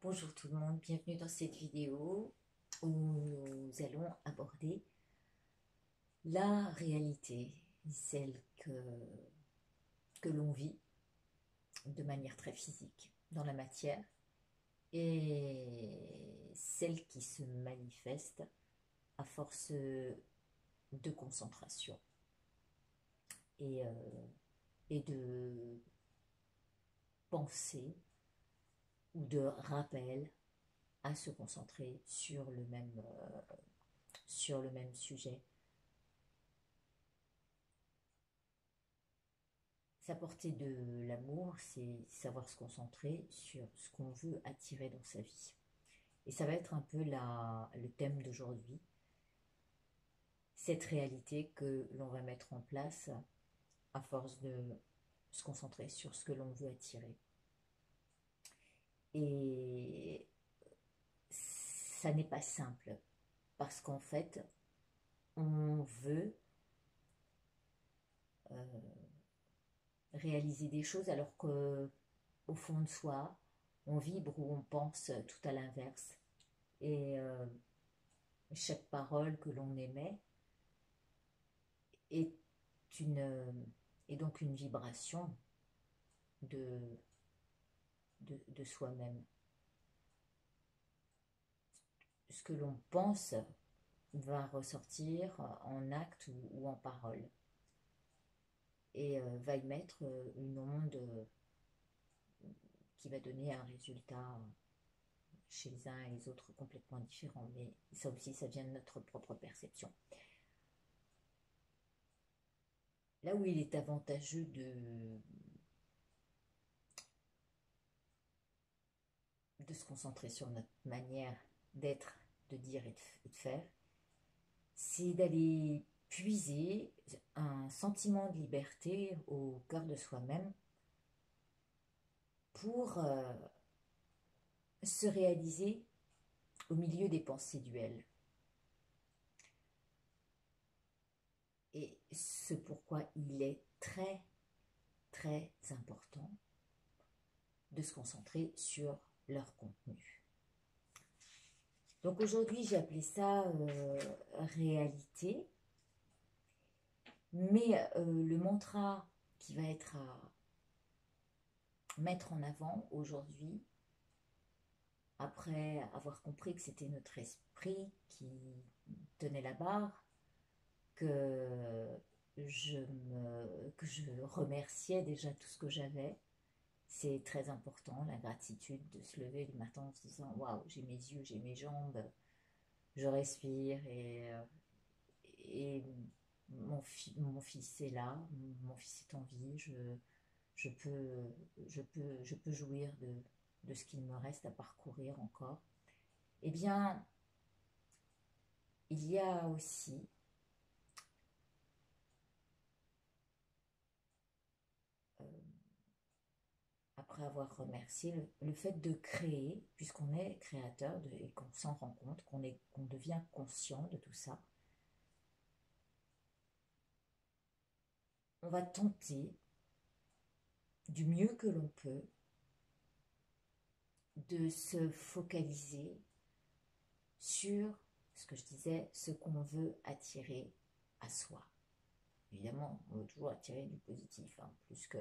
Bonjour tout le monde, bienvenue dans cette vidéo où nous allons aborder la réalité, celle que l'on vit de manière très physique dans la matière et celle qui se manifeste à force de concentration et, euh, et de pensée ou de rappel à se concentrer sur le même sujet. S'apporter de l'amour, c'est savoir se concentrer sur ce qu'on veut attirer dans sa vie. Et ça va être un peu le thème d'aujourd'hui, cette réalité que l'on va mettre en place à force de se concentrer sur ce que l'on veut attirer. Et ça n'est pas simple, parce qu'en fait, on veut réaliser des choses alors que au fond de soi, on vibre ou on pense tout à l'inverse. Et chaque parole que l'on émet est, est donc une vibration de, de soi-même. Ce que l'on pense va ressortir en acte ou en parole et va émettre une onde qui va donner un résultat chez les uns et les autres complètement différent. Mais ça aussi, ça vient de notre propre perception. Là où il est avantageux de se concentrer sur notre manière d'être, de dire et de faire, c'est d'aller puiser un sentiment de liberté au cœur de soi-même pour se réaliser au milieu des pensées duelles. Et ce pourquoi il est très, très important de se concentrer sur leur contenu. Donc aujourd'hui, j'ai appelé ça réalité, mais le mantra qui va être à mettre en avant aujourd'hui, après avoir compris que c'était notre esprit qui tenait la barre, que que je remerciais déjà tout ce que j'avais. C'est très important, la gratitude, de se lever le matin en se disant waouh, j'ai mes yeux, j'ai mes jambes, je respire et mon fils est là, mon fils est en vie, je peux, je peux jouir de ce qu'il me reste à parcourir encore. Eh bien, il y a aussi, après avoir remercié, le fait de créer, puisqu'on est créateur et qu'on s'en rend compte, qu'on devient conscient de tout ça, on va tenter du mieux que l'on peut de se focaliser sur ce que je disais, ce qu'on veut attirer à soi. Évidemment, on veut toujours attirer du positif, hein, plus que...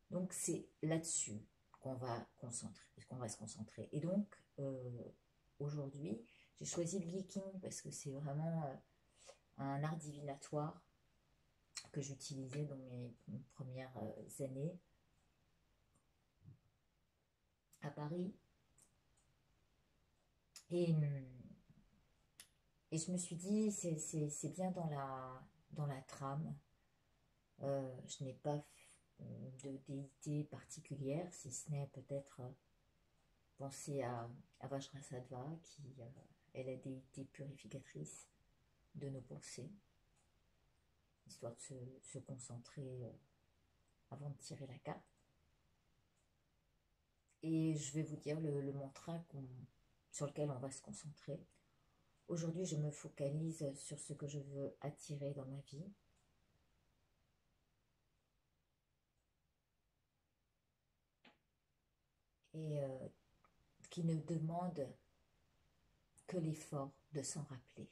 Donc c'est là-dessus qu'on va se concentrer. Et donc, aujourd'hui, j'ai choisi le Viking parce que c'est vraiment un art divinatoire que j'utilisais dans mes premières années à Paris. Et, et je me suis dit, c'est bien dans la trame. Je n'ai pas de déité particulière, si ce n'est peut-être penser à Vajrasattva, qui est la déité purificatrice de nos pensées, histoire de se concentrer avant de tirer la carte. Et je vais vous dire le mantra sur lequel on va se concentrer. Aujourd'hui, je me focalise sur ce que je veux attirer dans ma vie. Et qui ne demande que l'effort de s'en rappeler.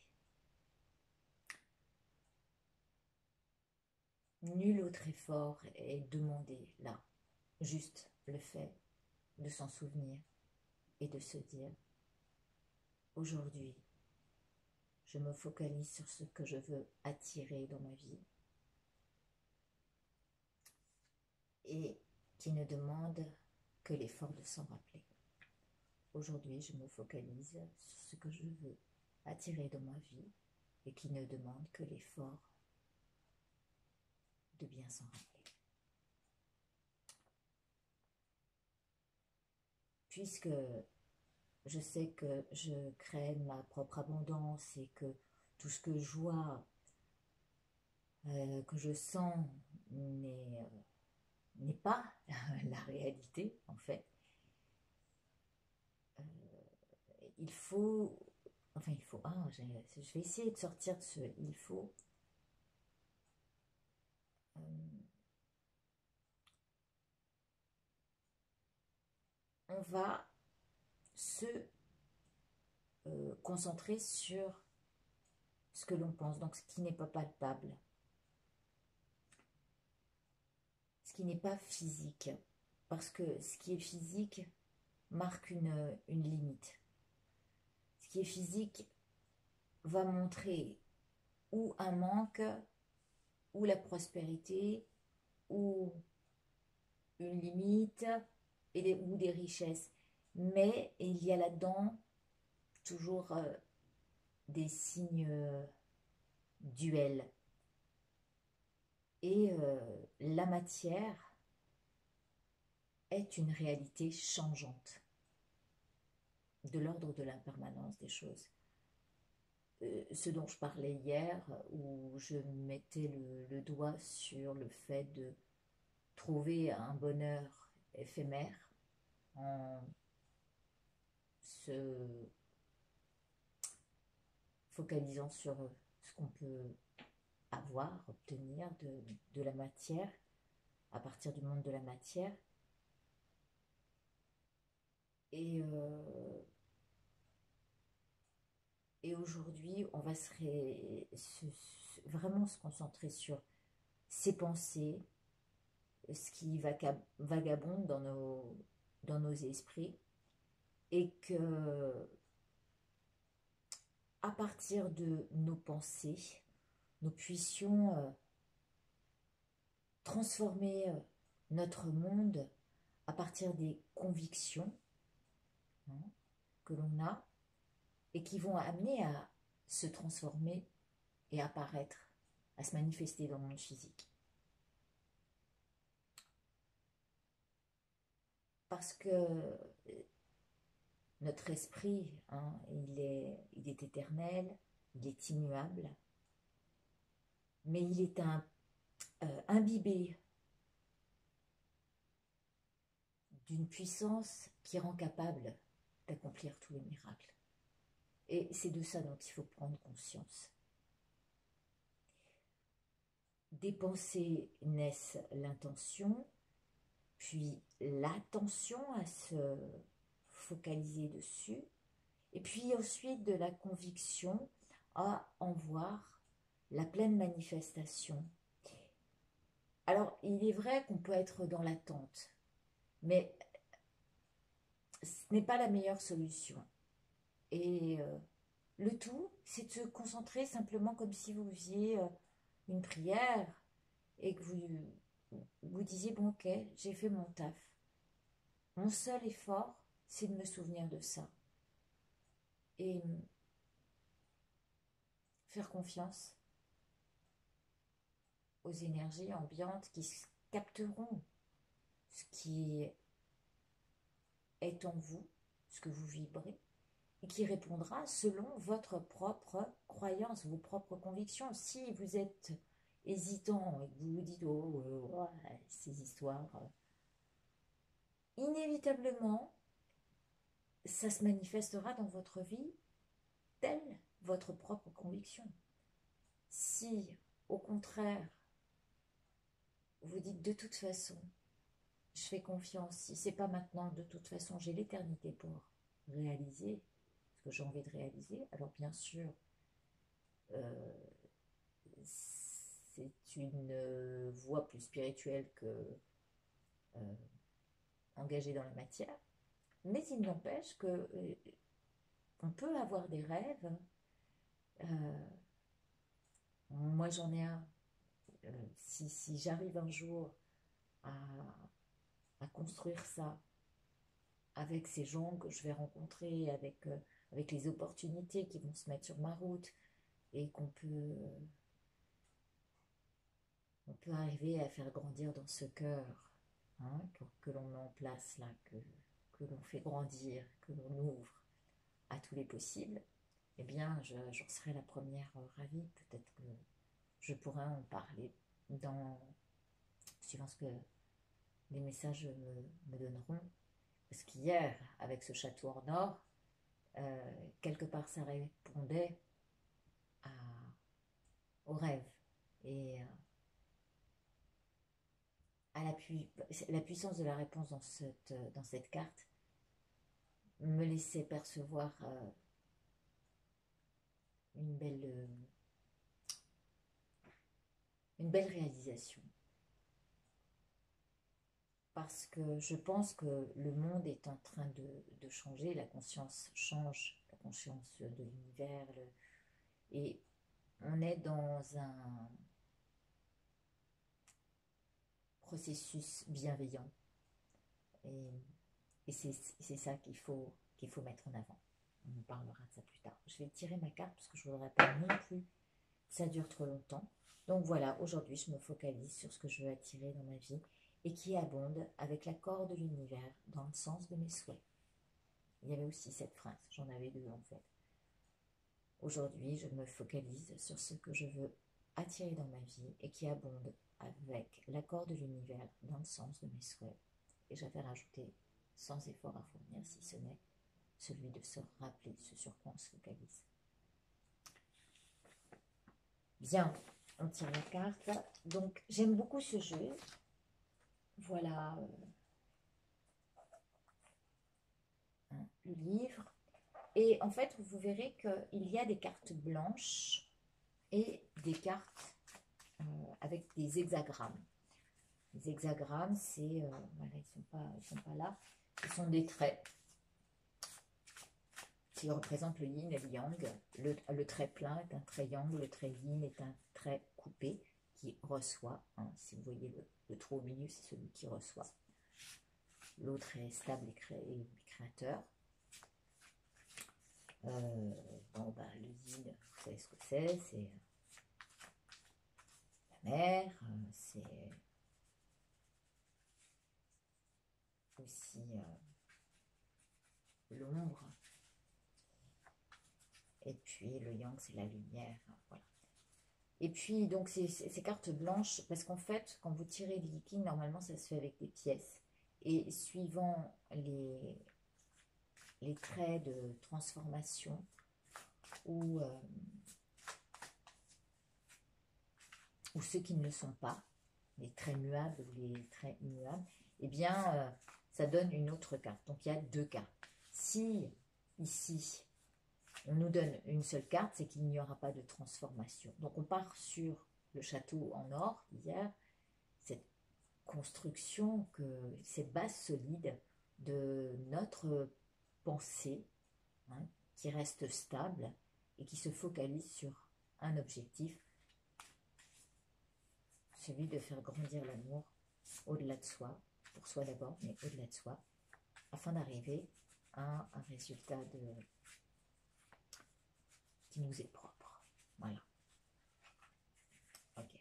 Nul autre effort est demandé là, juste le fait de s'en souvenir et de se dire, aujourd'hui, je me focalise sur ce que je veux attirer dans ma vie et qui ne demande que l'effort de s'en rappeler. Aujourd'hui, je me focalise sur ce que je veux attirer dans ma vie et qui ne demande que l'effort de bien s'en rappeler. Puisque je sais que je crée ma propre abondance et que tout ce que je vois, que je sens n'est pas la réalité en fait, il faut, je vais essayer de sortir de ce il faut. On va se concentrer sur ce que l'on pense, donc ce qui n'est pas palpable, ce qui n'est pas physique, parce que ce qui est physique marque une limite. Ce qui est physique va montrer ou un manque, ou la prospérité, ou une limite, ou des richesses. Mais il y a là-dedans toujours des signes duels. Et la matière est une réalité changeante, de l'ordre de l'impermanence des choses. Ce dont je parlais hier, où je mettais le doigt sur le fait de trouver un bonheur éphémère en se focalisant sur ce qu'on peut avoir, obtenir de la matière, à partir du monde de la matière. Et aujourd'hui, on va vraiment se concentrer sur ces pensées, ce qui vagabonde dans nos esprits, et que à partir de nos pensées, nous puissions transformer notre monde à partir des convictions, hein, que l'on a et qui vont amener à se transformer et apparaître, à se manifester dans le monde physique. Parce que notre esprit, hein, il est éternel, il est immuable, mais il est imbibé d'une puissance qui rend capable d'accomplir tous les miracles. Et c'est de ça dont il faut prendre conscience. Des pensées naissent l'intention, puis l'attention à se focaliser dessus, et puis ensuite de la conviction à en voir la pleine manifestation. Alors, il est vrai qu'on peut être dans l'attente, mais ce n'est pas la meilleure solution. Et le tout, c'est de se concentrer simplement comme si vous faisiez une prière et que vous disiez, bon ok, j'ai fait mon taf. Mon seul effort, c'est de me souvenir de ça. Et faire confiance aux énergies ambiantes qui capteront ce qui est en vous, ce que vous vibrez, et qui répondra selon votre propre croyance, vos propres convictions. Si vous êtes hésitant et que vous vous dites, oh, ouais, ces histoires, inévitablement, ça se manifestera dans votre vie telle votre propre conviction. Si, au contraire, vous dites de toute façon, je fais confiance, si c'est pas maintenant, de toute façon, j'ai l'éternité pour. réaliser ce que j'ai envie de réaliser. Alors bien sûr, euh, c'est une voie plus spirituelle que euh, engagée dans la matière, mais il n'empêche que on peut avoir des rêves. Euh, Moi j'en ai un. Si j'arrive un jour à, à construire ça avec ces gens que je vais rencontrer, avec les opportunités qui vont se mettre sur ma route, et on peut arriver à faire grandir dans ce cœur, hein, que l'on met en place là, que l'on fait grandir, que l'on ouvre à tous les possibles, eh bien, j'en serai la première ravie. Peut-être que je pourrais en parler suivant ce que les messages me donneront. Parce qu'hier, avec ce château en or, quelque part, ça répondait à, au rêve et à la puissance de la réponse dans cette carte me laissait percevoir une belle, euh, une belle réalisation. Parce que je pense que le monde est en train de changer, la conscience change, la conscience de l'univers, et on est dans un processus bienveillant. Et, et c'est ça qu'il faut mettre en avant. On en parlera de ça plus tard. Je vais tirer ma carte parce que je ne voudrais pas non plus que ça dure trop longtemps. Donc voilà, aujourd'hui, je me focalise sur ce que je veux attirer dans ma vie et qui abonde avec l'accord de l'univers dans le sens de mes souhaits. Il y avait aussi cette phrase, j'en avais deux en fait. Aujourd'hui, je me focalise sur ce que je veux attirer dans ma vie et qui abonde avec l'accord de l'univers dans le sens de mes souhaits. Et j'avais rajouté sans effort à fournir, si ce n'est celui de se rappeler ce sur quoi on se focalise. Bien, on tire la carte. Donc, j'aime beaucoup ce jeu. Voilà le livre. Et en fait, vous verrez qu'il y a des cartes blanches et des cartes avec des hexagrammes. Les hexagrammes, c'est... voilà, ils sont pas là. Ce sont des traits qui représentent le yin et le yang. Le trait plein est un trait yang, le trait yin est un trait coupé qui reçoit. Hein, si vous voyez le trou au milieu, c'est celui qui reçoit. L'autre est stable et créateur. Bon, bah, le yin, vous savez ce que c'est la mer, c'est aussi l'ombre. Et puis le yang, c'est la lumière. Voilà. Et puis, donc, ces cartes blanches, parce qu'en fait, quand vous tirez les liquides, normalement, ça se fait avec des pièces. Et suivant les traits de transformation ou ceux qui ne le sont pas, les traits muables ou les traits immuables, eh bien, ça donne une autre carte. Donc, il y a deux cartes. Si, ici, on nous donne une seule carte, c'est qu'il n'y aura pas de transformation. Donc, on part sur le château en or, hier, cette construction, cette base solide de notre pensée, hein, qui reste stable et qui se focalise sur un objectif, celui de faire grandir l'amour au-delà de soi, pour soi d'abord, mais au-delà de soi, afin d'arriver à un résultat qui nous est propre. Voilà. Ok.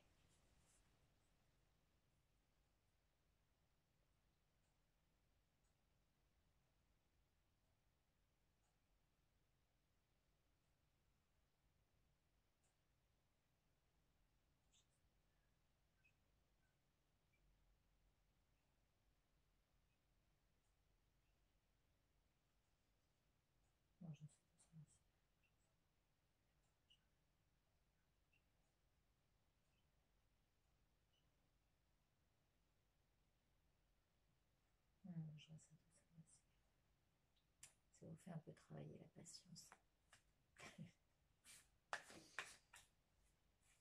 C'est vous fait un peu travailler la patience.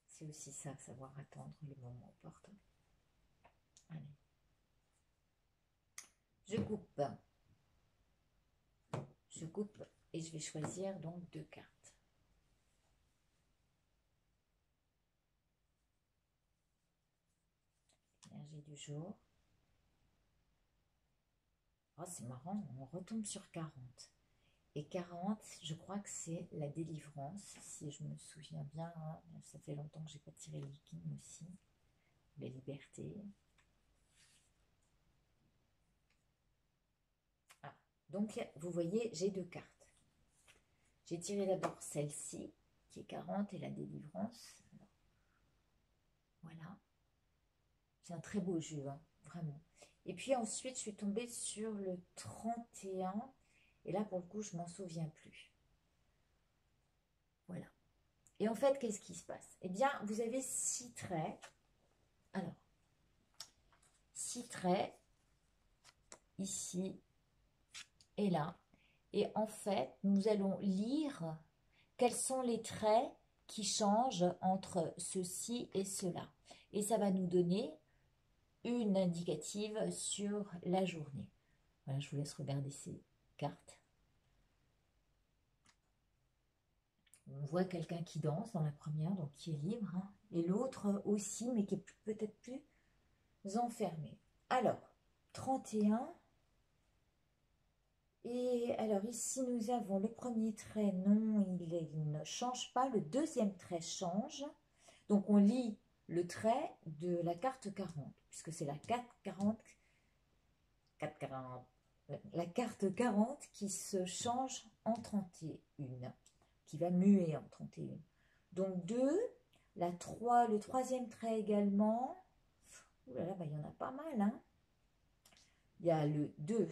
C'est aussi ça, savoir attendre le moment opportun. Allez. Je coupe. Je coupe et je vais choisir donc 2 cartes. Énergie du jour. Oh, c'est marrant, on retombe sur 40. Et 40, je crois que c'est la délivrance, si je me souviens bien. Hein. Ça fait longtemps que je n'ai pas tiré les kings aussi. La liberté. Ah. Donc, vous voyez, j'ai 2 cartes. J'ai tiré d'abord celle-ci, qui est 40, et la délivrance. Alors, voilà. C'est un très beau jeu, hein, vraiment. Et puis ensuite, je suis tombée sur le 31. Et là, pour le coup, je m'en souviens plus. Voilà. Et en fait, qu'est-ce qui se passe? Eh bien, vous avez 6 traits. Alors, 6 traits, ici et là. Et en fait, nous allons lire quels sont les traits qui changent entre ceci et cela. Et ça va nous donner une indicative sur la journée. Voilà, je vous laisse regarder ces cartes. On voit quelqu'un qui danse dans la première, donc qui est libre, hein, et l'autre aussi, mais qui est peut-être plus enfermé. Alors, 31. Et alors ici, nous avons le premier trait, non, il ne change pas. Le deuxième trait change. Donc, on lit le trait de la carte 40, puisque c'est la carte 40, la carte 40 qui se change en 31, qui va muer en 31. Donc 2, la 3, le troisième trait également. Ouh là là, bah, il y en a pas mal. Hein. Il y a le 2,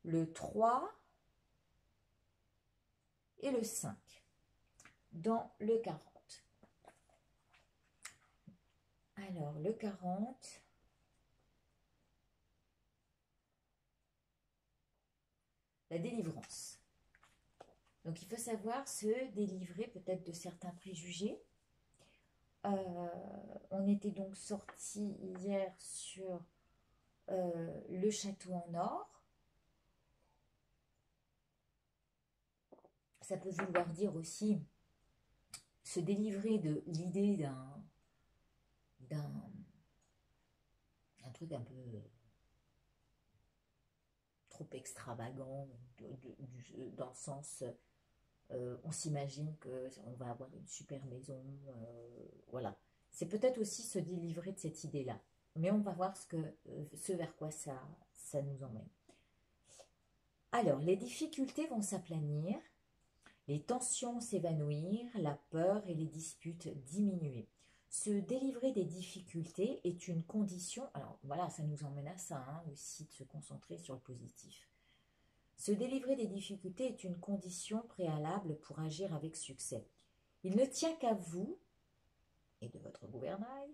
le 3 et le 5 dans le 40. Alors, le 40, la délivrance. Donc, il faut savoir se délivrer peut-être de certains préjugés. On était donc sorti hier sur le château en or. Ça peut vouloir dire aussi se délivrer de l'idée d'un truc un peu trop extravagant, dans le sens, on s'imagine qu'on va avoir une super maison, voilà. C'est peut-être aussi se délivrer de cette idée-là. Mais on va voir ce vers quoi ça nous emmène. Alors, les difficultés vont s'aplanir, les tensions s'évanouir, la peur et les disputes diminuer. Se délivrer des difficultés est une condition, alors voilà, ça nous emmène à ça hein, aussi, de se concentrer sur le positif. Se délivrer des difficultés est une condition préalable pour agir avec succès. Il ne tient qu'à vous et de votre gouvernail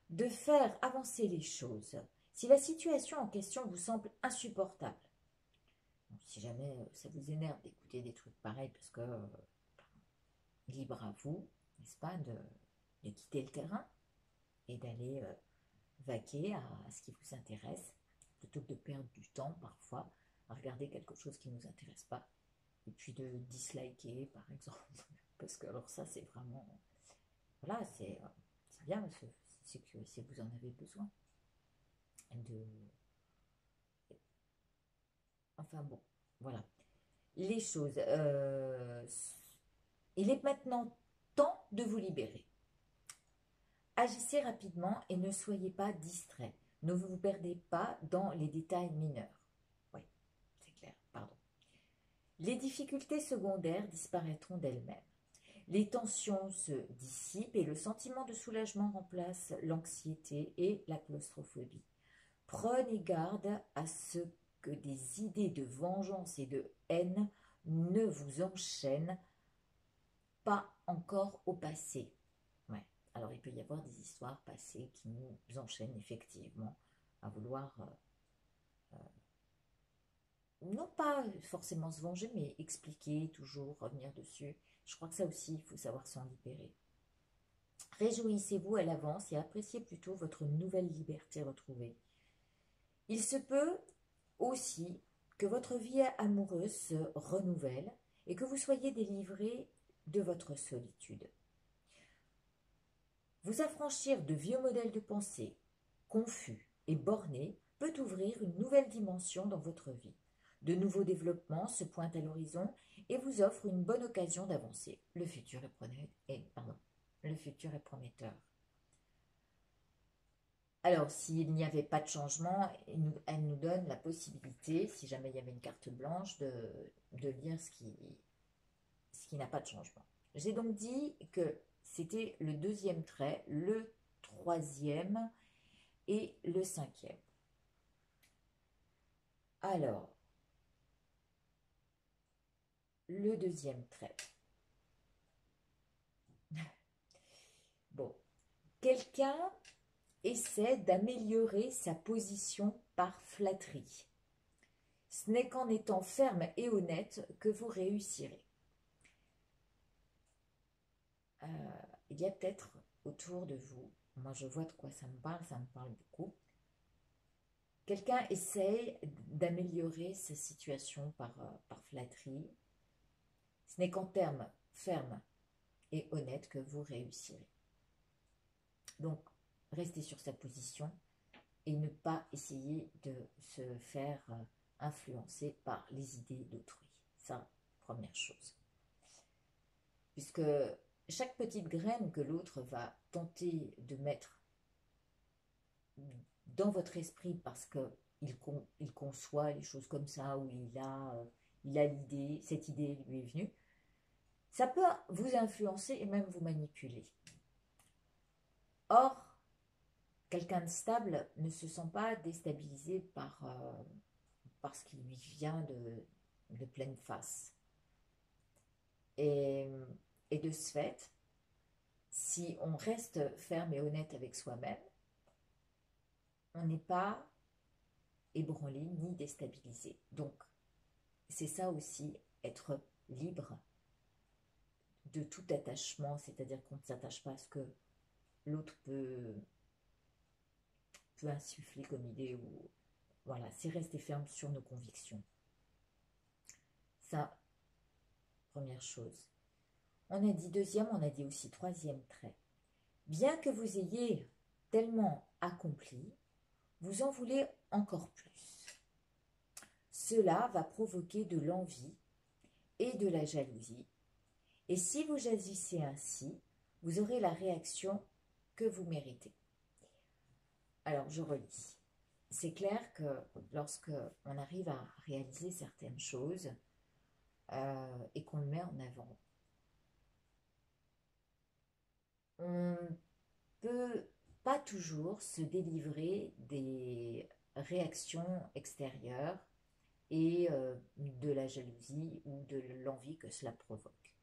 de faire avancer les choses. Si la situation en question vous semble insupportable, donc, si jamais ça vous énerve d'écouter des trucs pareils, parce que libre à vous, n'est-ce pas, de quitter le terrain et d'aller vaquer à ce qui vous intéresse, plutôt que de perdre du temps parfois à regarder quelque chose qui ne nous intéresse pas, et puis de disliker par exemple, parce que alors ça c'est vraiment, voilà, c'est bien, c'est que si vous en avez besoin, enfin bon, voilà, les choses, il est maintenant temps de vous libérer. Agissez rapidement et ne soyez pas distrait. Ne vous perdez pas dans les détails mineurs. Oui, c'est clair, pardon. Les difficultés secondaires disparaîtront d'elles-mêmes. Les tensions se dissipent et le sentiment de soulagement remplace l'anxiété et la claustrophobie. Prenez garde à ce que des idées de vengeance et de haine ne vous enchaînent pas encore au passé. Ouais. Alors, il peut y avoir des histoires passées qui nous enchaînent effectivement à vouloir non pas forcément se venger, mais expliquer, toujours revenir dessus. Je crois que ça aussi, il faut savoir s'en libérer. Réjouissez-vous à l'avance et appréciez plutôt votre nouvelle liberté retrouvée. Il se peut aussi que votre vie amoureuse se renouvelle et que vous soyez délivré de votre solitude. Vous affranchir de vieux modèles de pensée, confus et bornés, peut ouvrir une nouvelle dimension dans votre vie. De nouveaux développements se pointent à l'horizon et vous offrent une bonne occasion d'avancer. Le futur est prometteur. Alors, s'il n'y avait pas de changement, elle nous donne la possibilité, si jamais il y avait une carte blanche, de lire ce qui n'a pas de changement. J'ai donc dit que c'était le deuxième trait, le troisième et le cinquième. Alors, le deuxième trait. Bon, quelqu'un essaie d'améliorer sa position par flatterie. Ce n'est qu'en étant ferme et honnête que vous réussirez. Il y a peut-être autour de vous, moi je vois de quoi ça me parle beaucoup. Quelqu'un essaye d'améliorer sa situation par flatterie. Ce n'est qu'en termes fermes et honnêtes que vous réussirez. Donc, restez sur sa position et ne pas essayer de se faire influencer par les idées d'autrui. Ça, première chose. Puisque chaque petite graine que l'autre va tenter de mettre dans votre esprit parce qu'il conçoit les choses comme ça, ou il a l'idée, cette idée lui est venue, ça peut vous influencer et même vous manipuler. Or, quelqu'un de stable ne se sent pas déstabilisé par ce qui lui vient de pleine face. Et, et de ce fait, si on reste ferme et honnête avec soi-même, on n'est pas ébranlé ni déstabilisé. Donc, c'est ça aussi, être libre de tout attachement, c'est-à-dire qu'on ne s'attache pas à ce que l'autre peut insuffler comme idée. Ou voilà, c'est rester ferme sur nos convictions. Ça, première chose. On a dit deuxième, on a dit aussi troisième trait. Bien que vous ayez tellement accompli, vous en voulez encore plus. Cela va provoquer de l'envie et de la jalousie. Et si vous agissez ainsi, vous aurez la réaction que vous méritez. Alors, je relis. C'est clair que lorsque on arrive à réaliser certaines choses et qu'on le met en avant, on peut pas toujours se délivrer des réactions extérieures et de la jalousie ou de l'envie que cela provoque.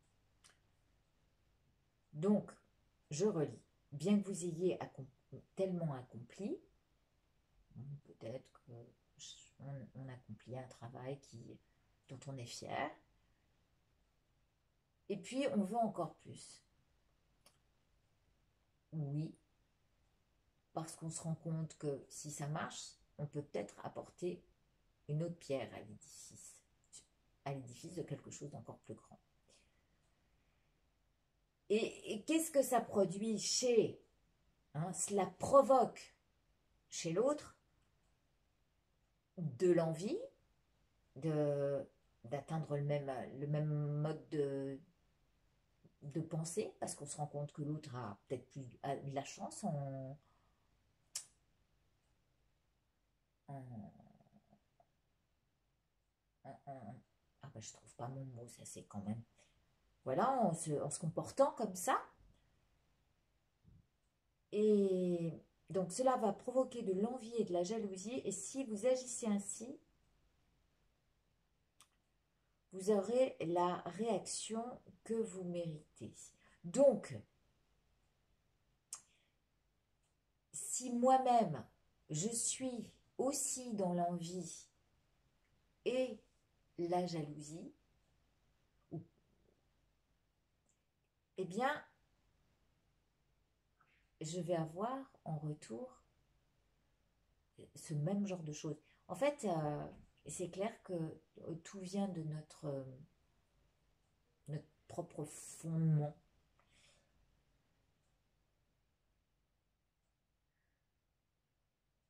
Donc, je relis. Bien que vous ayez tellement accompli, peut-être qu'on accomplit un travail dont on est fier, et puis on veut encore plus. Oui, parce qu'on se rend compte que si ça marche, on peut peut-être apporter une autre pierre à l'édifice de quelque chose d'encore plus grand. Et qu'est-ce que ça produit cela provoque chez l'autre de l'envie d'atteindre le même mode de pensée, parce qu'on se rend compte que l'autre a peut-être plus de la chance en, je trouve pas mon mot, ça c'est quand même. Voilà, en se comportant comme ça. Et donc cela va provoquer de l'envie et de la jalousie. Et si vous agissez ainsi, vous aurez la réaction que vous méritez. Donc, si moi-même, je suis aussi dans l'envie et la jalousie, ou, eh bien, je vais avoir en retour ce même genre de choses. En fait, c'est clair que tout vient de notre propre fondement.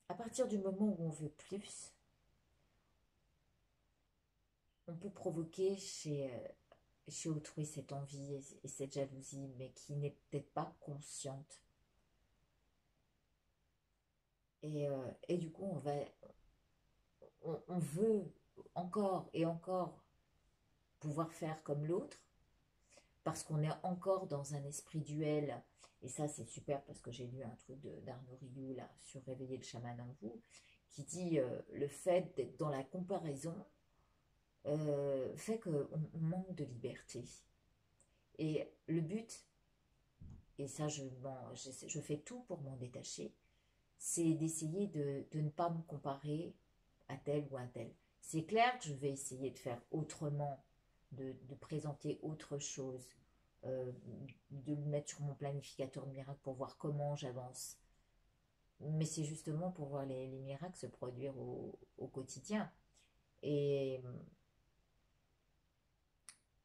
À partir du moment où on veut plus, on peut provoquer chez autrui cette envie et cette jalousie, mais qui n'est peut-être pas consciente. Et du coup, on veut encore et encore pouvoir faire comme l'autre, parce qu'on est encore dans un esprit duel. Et ça, c'est super parce que j'ai lu un truc d'Arnaud Rioux là, sur Réveiller le chaman en vous, qui dit le fait d'être dans la comparaison fait qu'on manque de liberté. Et le but, et ça je fais tout pour m'en détacher, c'est d'essayer de ne pas me comparer à tel ou à tel. C'est clair que je vais essayer de faire autrement, de présenter autre chose, euh, de le mettre sur mon planificateur de miracles pour voir comment j'avance. Mais c'est justement pour voir les miracles se produire au quotidien. Et,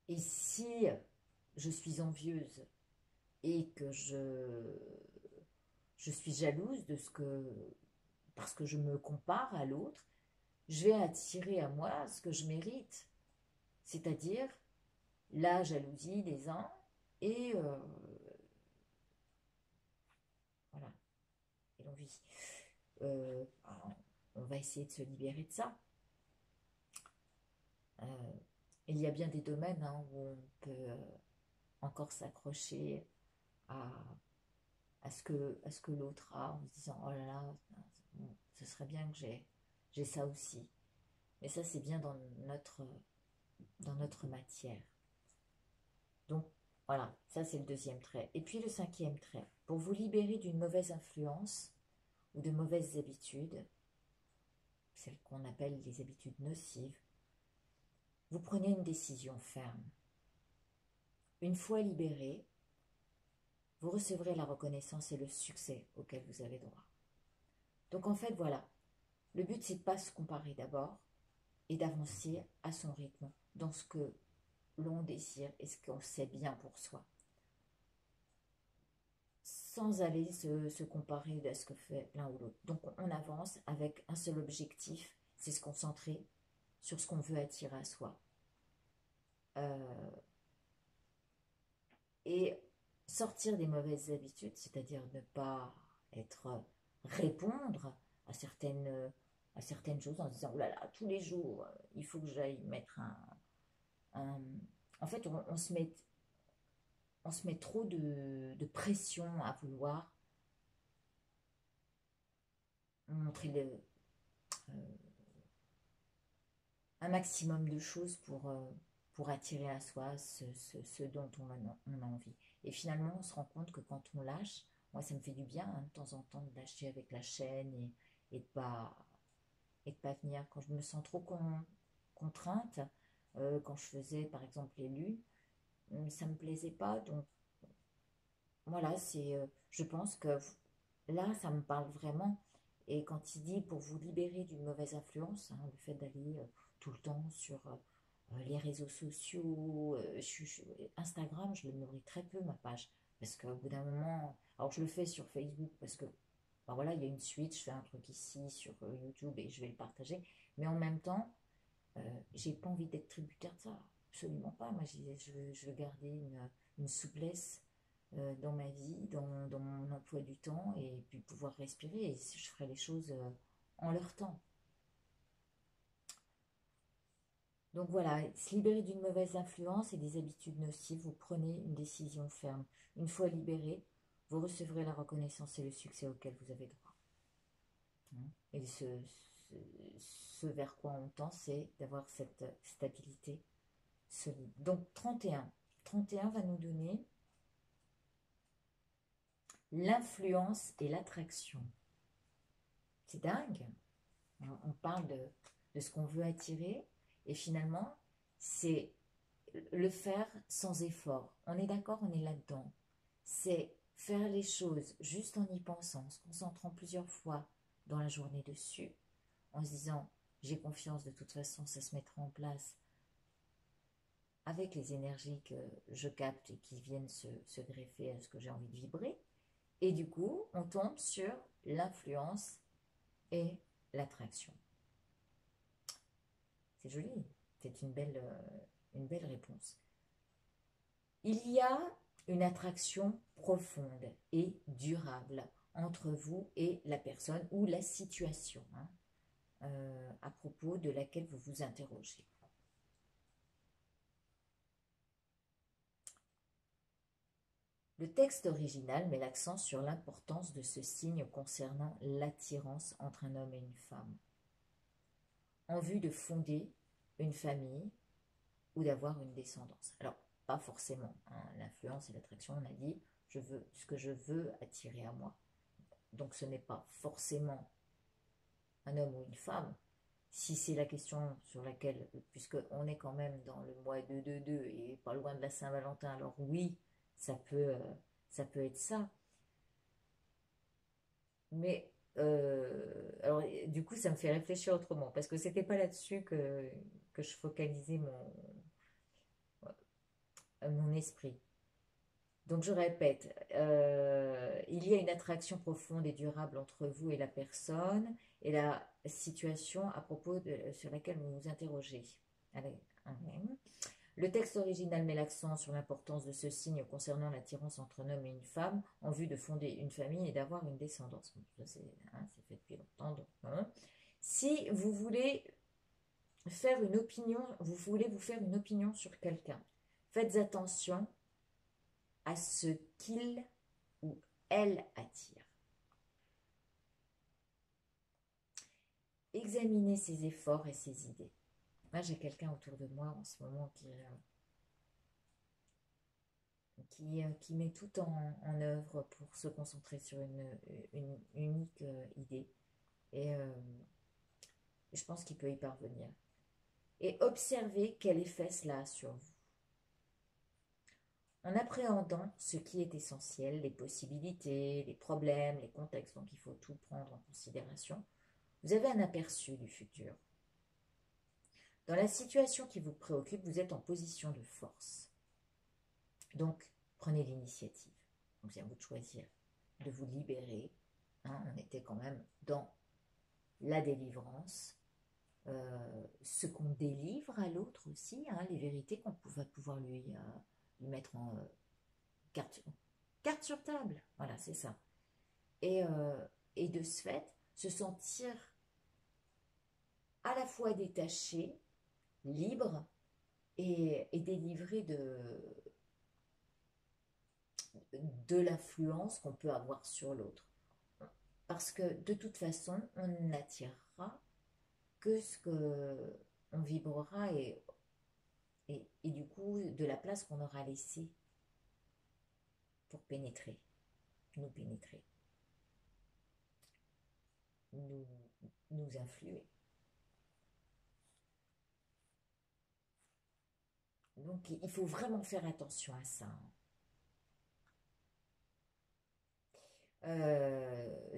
et si je suis envieuse et que je suis jalouse de ce que, parce que je me compare à l'autre, je vais attirer à moi ce que je mérite, c'est-à-dire la jalousie des uns et voilà, et l'envie. Alors, on va essayer de se libérer de ça. Euh, il y a bien des domaines hein, où on peut encore s'accrocher à, à ce que l'autre a en se disant oh là là, ce serait bien que j'ai ça aussi. Mais ça, c'est bien dans notre matière. Donc, voilà, ça c'est le deuxième trait. Et puis le cinquième trait, pour vous libérer d'une mauvaise influence ou de mauvaises habitudes, celles qu'on appelle les habitudes nocives, vous prenez une décision ferme. Une fois libéré, vous recevrez la reconnaissance et le succès auquel vous avez droit. Donc en fait, voilà, le but c'est de ne pas se comparer d'abord et d'avancer à son rythme dans ce que l'on désire et ce qu'on sait bien pour soi, sans aller se comparer à ce que fait l'un ou l'autre. Donc on avance avec un seul objectif, c'est se concentrer sur ce qu'on veut attirer à soi. Et sortir des mauvaises habitudes, c'est-à-dire ne pas répondre à certaines choses en se disant, oh là là, tous les jours, il faut que j'aille mettre un... En fait, on se met trop de pression à vouloir montrer un maximum de choses pour attirer à soi ce dont on a envie. Et finalement, on se rend compte que quand on lâche, moi ça me fait du bien hein, de temps en temps de lâcher avec la chaîne et de pas venir. Quand je me sens trop contrainte, quand je faisais par exemple les lus, ça me plaisait pas. Donc voilà, je pense que là, ça me parle vraiment. Et quand il dit pour vous libérer d'une mauvaise influence, hein, le fait d'aller tout le temps sur les réseaux sociaux, Instagram, je le nourris très peu ma page. Parce qu'au bout d'un moment, alors je le fais sur Facebook parce que ben voilà, il y a une suite, je fais un truc ici sur YouTube et je vais le partager. Mais en même temps, j'ai pas envie d'être tributaire de ça. Absolument pas. Moi, je veux garder une souplesse dans ma vie, dans mon emploi du temps, et puis pouvoir respirer. Et je ferai les choses en leur temps. Donc voilà, se libérer d'une mauvaise influence et des habitudes nocives, vous prenez une décision ferme. Une fois libéré, vous recevrez la reconnaissance et le succès auquel vous avez droit. Et ce vers quoi on tend, c'est d'avoir cette stabilité solide. Donc 31. 31 va nous donner l'influence et l'attraction. C'est dingue. On parle de ce qu'on veut attirer Et finalement, c'est le faire sans effort. On est d'accord, on est là-dedans. C'est faire les choses juste en y pensant, en se concentrant plusieurs fois dans la journée dessus, en se disant, j'ai confiance, de toute façon, ça se mettra en place avec les énergies que je capte et qui viennent se greffer à ce que j'ai envie de vibrer. Et du coup, on tombe sur l'influence et l'attraction. C'est joli, c'est une belle réponse. Il y a une attraction profonde et durable entre vous et la personne ou la situation à propos de laquelle vous vous interrogez. Le texte original met l'accent sur l'importance de ce signe concernant l'attirance entre un homme et une femme, en vue de fonder une famille ou d'avoir une descendance. Alors, pas forcément, hein, l'influence et l'attraction, on a dit, je veux ce que je veux attirer à moi. Donc ce n'est pas forcément un homme ou une femme. Si c'est la question sur laquelle, puisqu'on est quand même dans le mois 2-2-2 et pas loin de la Saint-Valentin, alors oui, ça peut être ça. Mais alors, du coup, ça me fait réfléchir autrement, parce que c'était pas là-dessus que je focalisais mon esprit. Donc je répète, il y a une attraction profonde et durable entre vous et la personne et la situation à propos sur laquelle vous vous interrogez. Allez, le texte original met l'accent sur l'importance de ce signe concernant l'attirance entre un homme et une femme en vue de fonder une famille et d'avoir une descendance. Bon, ça c'est fait depuis longtemps, donc non. Si vous voulez faire une opinion, vous voulez vous faire une opinion sur quelqu'un, faites attention à ce qu'il ou elle attire. Examinez ses efforts et ses idées. Moi, j'ai quelqu'un autour de moi en ce moment qui met tout en œuvre pour se concentrer sur une unique idée. Et je pense qu'il peut y parvenir. Et observez quel effet cela a sur vous. En appréhendant ce qui est essentiel, les possibilités, les problèmes, les contextes, donc il faut tout prendre en considération, vous avez un aperçu du futur. Dans la situation qui vous préoccupe, vous êtes en position de force. Donc, prenez l'initiative. Donc, c'est à vous de choisir, de vous libérer. Hein, on était quand même dans la délivrance, ce qu'on délivre à l'autre aussi, hein, les vérités qu'on va pouvoir lui mettre en carte sur table. Voilà, c'est ça. Et de ce fait, se sentir à la fois détaché, libre et délivré de l'influence qu'on peut avoir sur l'autre. Parce que de toute façon, on n'attirera que ce que on vibrera et du coup de la place qu'on aura laissée pour pénétrer, nous, nous influer. Donc il faut vraiment faire attention à ça.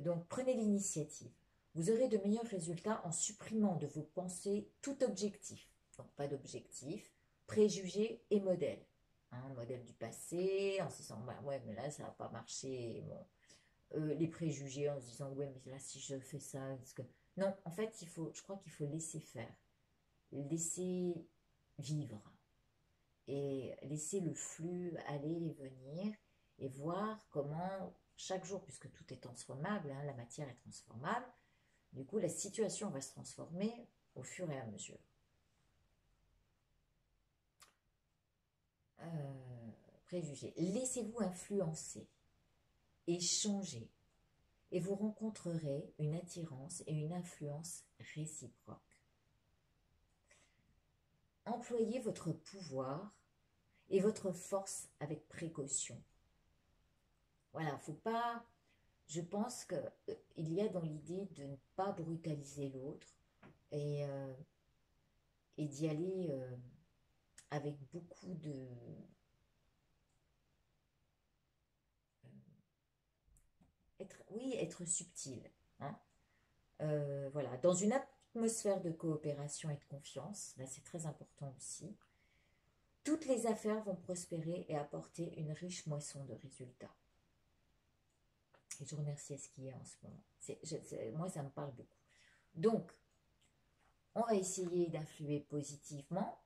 Donc prenez l'initiative. Vous aurez de meilleurs résultats en supprimant de vos pensées tout objectif. Donc pas d'objectif, préjugés et modèles. Hein, modèle du passé, en se disant bah, ouais mais là ça n'a pas marché. Bon. Les préjugés en se disant ouais mais là si je fais ça, est-ce que... Non, en fait je crois qu'il faut laisser faire, laisser vivre et laisser le flux aller et venir et voir comment chaque jour, puisque tout est transformable, hein, la matière est transformable, du coup la situation va se transformer au fur et à mesure. Préjugés. Laissez-vous influencer et changer et vous rencontrerez une attirance et une influence réciproque. Employez votre pouvoir et votre force avec précaution. Voilà, faut pas... Je pense qu'il y a dans l'idée de ne pas brutaliser l'autre et et d'y aller avec beaucoup de... oui, être subtil. Hein. Voilà, dans une atmosphère de coopération et de confiance, là c'est très important aussi, toutes les affaires vont prospérer et apporter une riche moisson de résultats. Et je remercie ce qui est en ce moment. Moi, ça me parle beaucoup. Donc, on va essayer d'influer positivement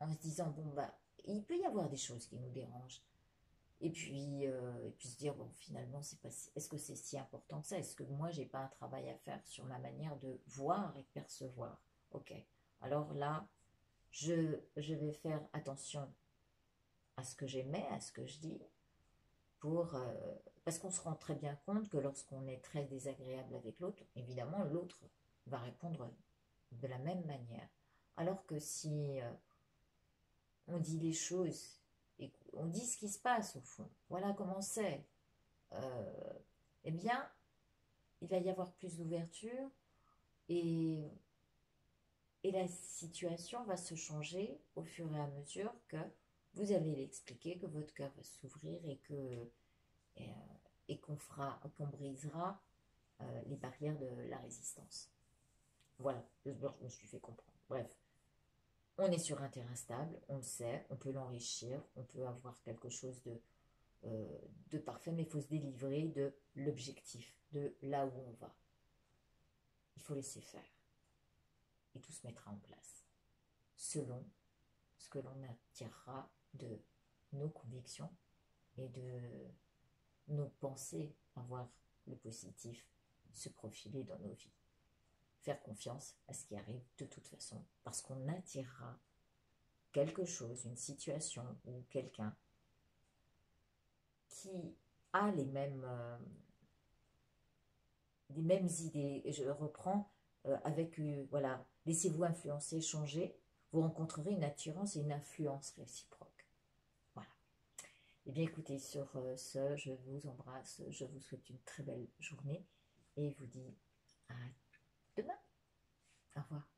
en se disant, bon, bah, il peut y avoir des choses qui nous dérangent. Et puis se dire, bon, finalement, c'est pas, est-ce que c'est si important que ça? Est-ce que moi, j'ai pas un travail à faire sur ma manière de voir et percevoir? Ok. Alors là, je vais faire attention à ce que j'émets, à ce que je dis, pour, parce qu'on se rend très bien compte que lorsqu'on est très désagréable avec l'autre, évidemment, l'autre va répondre de la même manière. Alors que si on dit les choses et on dit ce qui se passe au fond, voilà comment c'est, euh, eh bien, il va y avoir plus d'ouverture et, et la situation va se changer au fur et à mesure que vous allez l'expliquer, que votre cœur va s'ouvrir et, euh, et qu'on brisera les barrières de la résistance. Voilà, je me suis fait comprendre. Bref, on est sur un terrain stable, on le sait, on peut l'enrichir, on peut avoir quelque chose de parfait, mais il faut se délivrer de l'objectif, de là où on va. Il faut laisser faire et tout se mettra en place selon ce que l'on attirera de nos convictions et de nos pensées à voir le positif se profiler dans nos vies. Faire confiance à ce qui arrive de toute façon, parce qu'on attirera quelque chose, une situation ou quelqu'un qui a les mêmes idées. Et je reprends avec, voilà, laissez-vous influencer, changer, vous rencontrerez une attirance et une influence réciproque. Voilà. Eh bien, écoutez, sur ce, je vous embrasse, je vous souhaite une très belle journée et vous dis à demain. Au revoir.